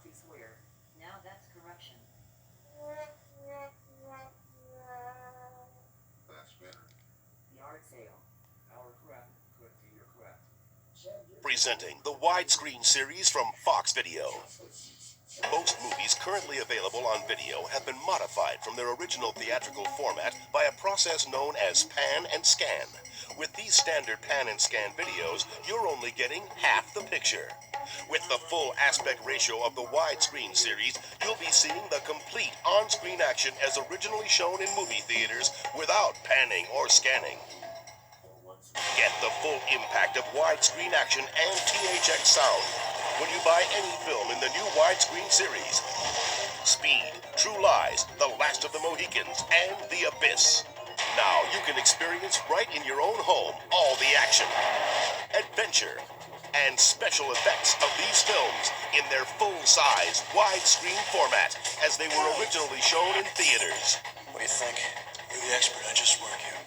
Nazi swear. Now that's corruption. That's better. Yard sale. Our correct. Could be your correct. Presenting the widescreen series from Fox Video. Most movies currently available on video have been modified from their original theatrical format by a process known as pan and scan. With these standard pan and scan videos, you're only getting half the picture. With the full aspect ratio of the widescreen series, you'll be seeing the complete on-screen action as originally shown in movie theaters without panning or scanning. Get the full impact of widescreen action and THX sound when you buy any film in the new widescreen series. Speed, True Lies, The Last of the Mohicans, and The Abyss. Now you can experience right in your own home all the action, adventure, and special effects of these films in their full-size widescreen format as they were originally shown in theaters. What do you think? You're the expert, I just work here.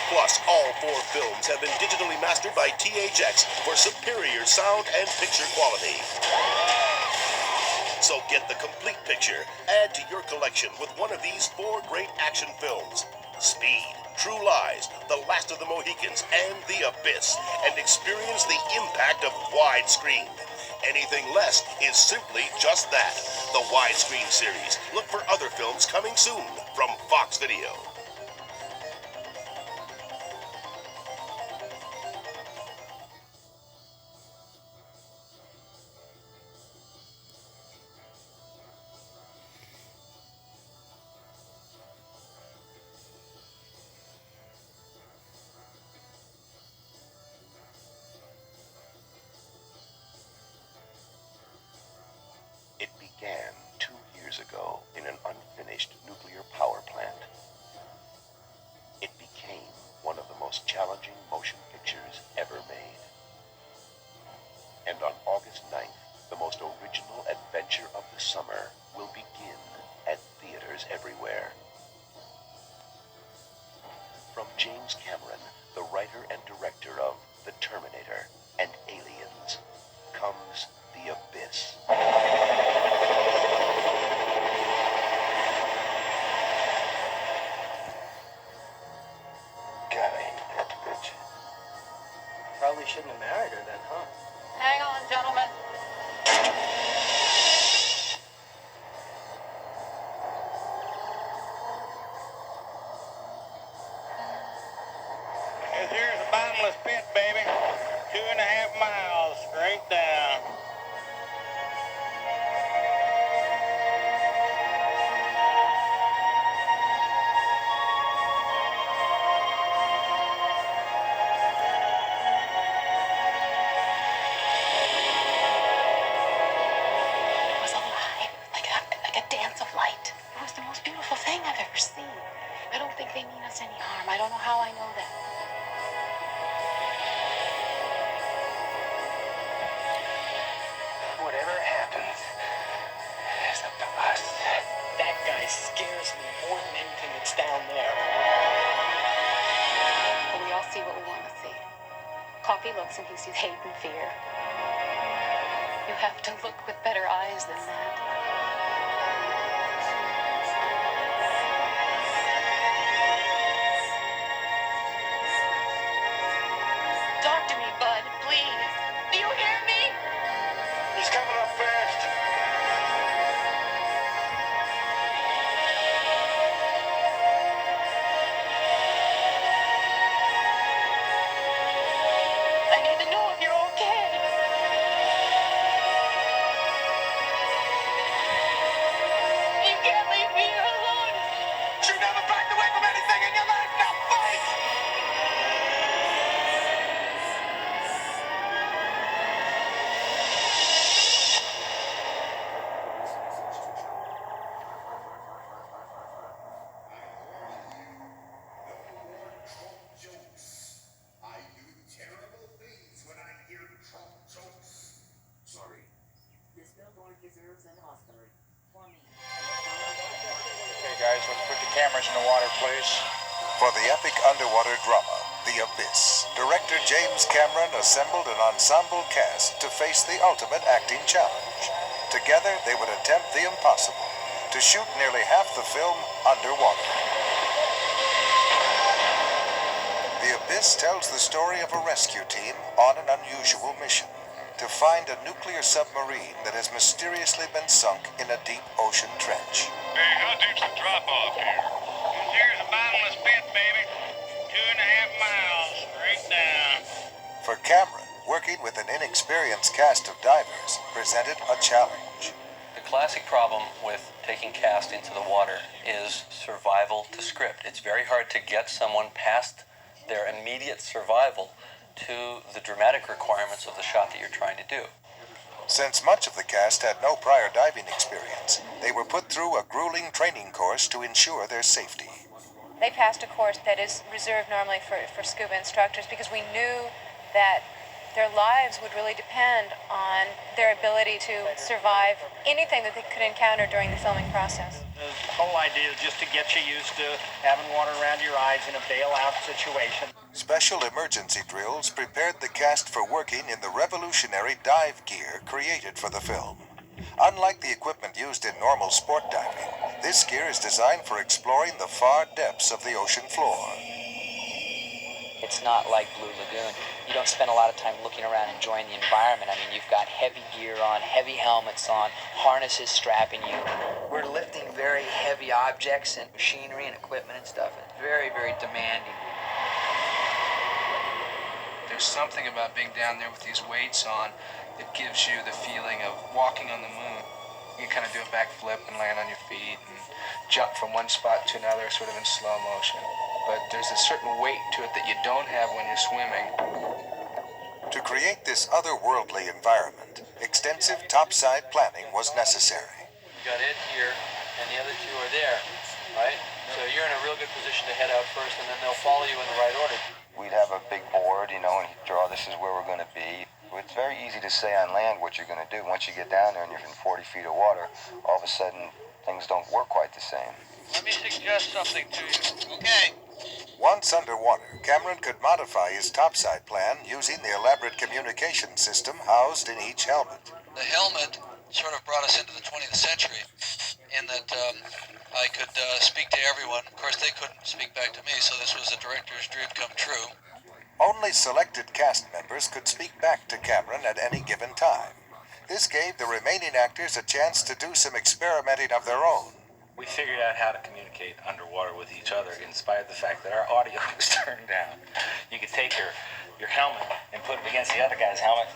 Plus, all 4 films have been digitally mastered by THX for superior sound and picture quality. So get the complete picture, add to your collection with one of these 4 great action films: Speed, True Lies, The Last of the Mohicans, and The Abyss, and experience the impact of widescreen. Anything less is simply just that, the widescreen series. Look for other films coming soon from Fox Video. It began 2 years ago in an unfinished nuclear power plant. It became one of the most challenging motion pictures ever made. And on August 9th, the most original adventure of the summer will begin at theaters everywhere. From James Cameron, the writer and director of The Terminator and Aliens, comes The Abyss. God, I hate that bitch. Probably shouldn't have married her then, huh? Hang on, gentlemen. Here's a bottomless pit, baby. 2.5 miles straight down. It was alive, like a dance of light. It was the most beautiful thing I've ever seen. I don't think they mean us any harm. I don't know how I know that. Whatever happens, it's up to us. That guy scares me more than anything that's down there. But we all see what we want to see. Coffee looks and he sees hate and fear. You have to look with better eyes than that. Talk to me, bud, please. Do you hear me? He's coming up fast. I need to know if you're okay. You can't leave me here alone. You never backed away from anything in your life. Now fight! Jokes. I do terrible things when I hear Trump jokes. Sorry. This billboard deserves an Oscar. For me. Okay, guys, let's put the cameras in the water, please. For the epic underwater drama, The Abyss, director James Cameron assembled an ensemble cast to face the ultimate acting challenge. Together, they would attempt the impossible, to shoot nearly half the film underwater. The Abyss tells the story of a rescue team on an unusual mission to find a nuclear submarine that has mysteriously been sunk in a deep ocean trench. Hey, how deep's the drop-off here? Here's a bottomless pit, baby. 2.5 miles, straight down. For Cameron, working with an inexperienced cast of divers presented a challenge. The classic problem with taking cast into the water is survival to script. It's very hard to get someone past their immediate survival to the dramatic requirements of the shot that you're trying to do. Since much of the cast had no prior diving experience, they were put through a grueling training course to ensure their safety. They passed a course that is reserved normally for scuba instructors because we knew that their lives would really depend on their ability to survive anything that they could encounter during the filming process. The whole idea is just to get you used to having water around your eyes in a bailout situation. Special emergency drills prepared the cast for working in the revolutionary dive gear created for the film. Unlike the equipment used in normal sport diving, this gear is designed for exploring the far depths of the ocean floor. It's not like Blue Lagoon. You don't spend a lot of time looking around enjoying the environment. I mean, you've got heavy gear on, heavy helmets on, harnesses strapping you. We're lifting very heavy objects and machinery and equipment and stuff. It's very, very demanding. There's something about being down there with these weights on that gives you the feeling of walking on the moon. You kind of do a backflip and land on your feet and jump from one spot to another sort of in slow motion. But there's a certain weight to it that you don't have when you're swimming. To create this otherworldly environment, extensive topside planning was necessary. You got it here, and the other two are there, right? So you're in a real good position to head out first, and then they'll follow you in the right order. We'd have a big board, and he'd draw, this is where we're going to be. It's very easy to say on land what you're going to do. Once you get down there and you're in 40 feet of water, all of a sudden, things don't work quite the same. Let me suggest something to you. Okay. Once underwater, Cameron could modify his topside plan using the elaborate communication system housed in each helmet. The helmet sort of brought us into the 20th century in that I could speak to everyone. Of course, they couldn't speak back to me, so this was a director's dream come true. Only selected cast members could speak back to Cameron at any given time. This gave the remaining actors a chance to do some experimenting of their own. We figured out how to communicate underwater with each other in spite of the fact that our audio was turned down. You could take your helmet and put it against the other guy's helmet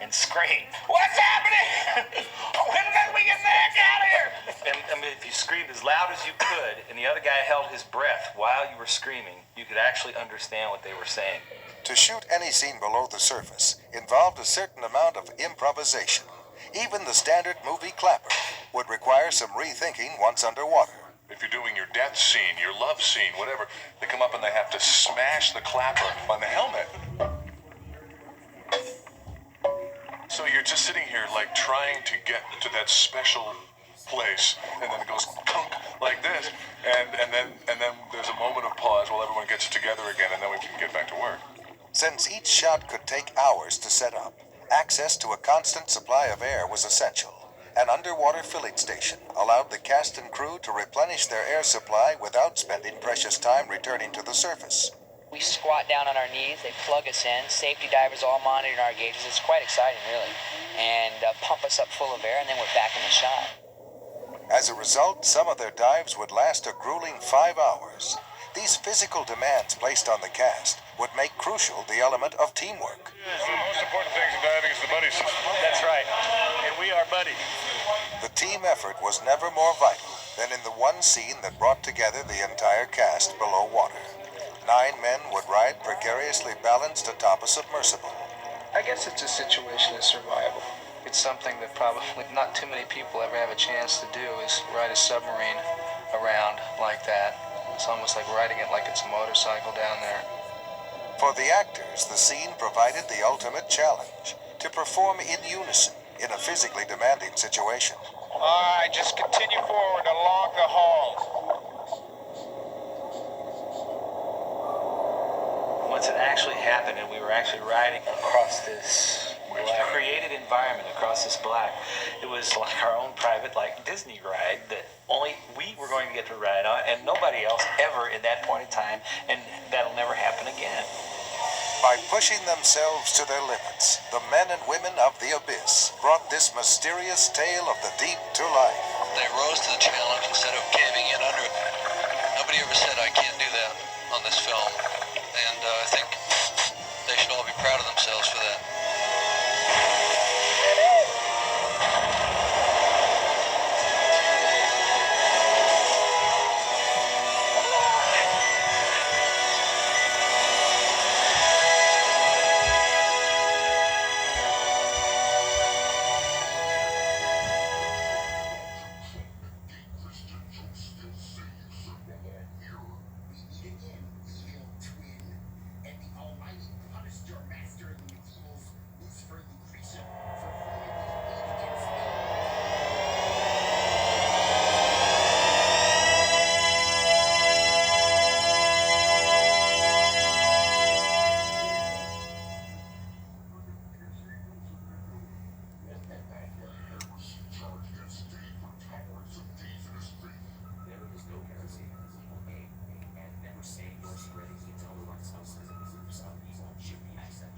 and scream, "What's happening? When did we get the heck out of here?" And I mean, if you screamed as loud as you could and the other guy held his breath while you were screaming, you could actually understand what they were saying. To shoot any scene below the surface involved a certain amount of improvisation. Even the standard movie clapper would require some rethinking once underwater. If you're doing your death scene, your love scene, whatever, they come up and they have to smash the clapper on the helmet. So you're just sitting here like trying to get to that special place, and then it goes clunk like this, and then there's a moment of pause while everyone gets it together again, and then we can get back to work. Since each shot could take hours to set up, access to a constant supply of air was essential. An underwater filling station allowed the cast and crew to replenish their air supply without spending precious time returning to the surface. We squat down on our knees, they plug us in, safety divers all monitoring our gauges. It's quite exciting, really. And pump us up full of air, and then we're back in the shot. As a result, some of their dives would last a grueling 5 hours. These physical demands placed on the cast would make crucial the element of teamwork. The most important thing in diving is the buddy system. That's right. And we are buddies. The team effort was never more vital than in the one scene that brought together the entire cast below water. 9 men would ride precariously balanced atop a submersible. I guess it's a situation of survival. It's something that probably not too many people ever have a chance to do, is ride a submarine around like that. It's almost like riding it like it's a motorcycle down there. For the actors, the scene provided the ultimate challenge to perform in unison in a physically demanding situation. All right, just continue forward along the hall. Once it actually happened and we were actually riding across this created environment across this black. It was like our own private, like Disney ride that only we were going to get to ride on, and nobody else ever in that point in time, and that'll never happen again. By pushing themselves to their limits, the men and women of the abyss brought this mysterious tale of the deep to life. They rose to the challenge instead of caving in under it. Nobody ever said I can't do that on this film, and I think